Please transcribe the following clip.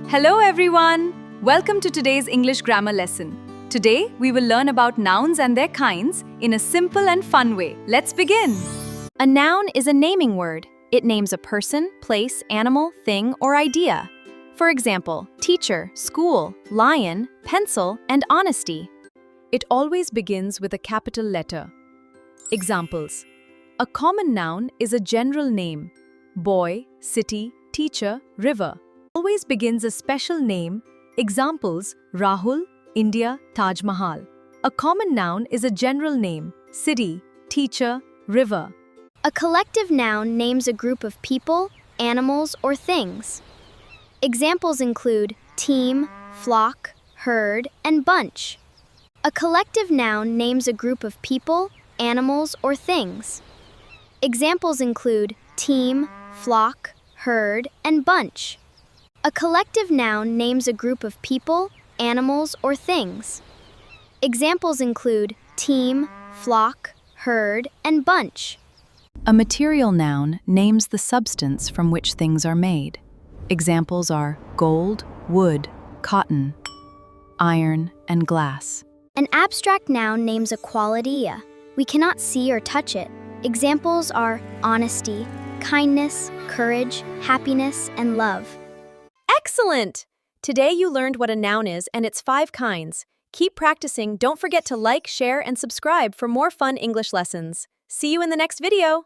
Hello everyone! Welcome to today's English grammar lesson. Today, we will learn about nouns and their kinds in a simple and fun way. Let's begin! A noun is a naming word. It names a person, place, animal, thing, or idea. For example, teacher, school, lion, pencil, and honesty. It always begins with a capital letter. Examples. A common noun is a general name. Boy, city, teacher, river. Always begins a special name. Examples, Rahul, India, Taj Mahal. A common noun is a general name. City, teacher, river. A collective noun names a group of people, animals, or things. Examples include team, flock, herd, and bunch. A collective noun names a group of people, animals, or things. Examples include team, flock, herd, and bunch. A collective noun names a group of people, animals, or things. Examples include team, flock, herd, and bunch. A material noun names the substance from which things are made. Examples are gold, wood, cotton, iron, and glass. An abstract noun names a quality. We cannot see or touch it. Examples are honesty, kindness, courage, happiness, and love. Excellent! Today you learned what a noun is and its 5 kinds. Keep practicing. Don't forget to like, share, and subscribe for more fun English lessons. See you in the next video!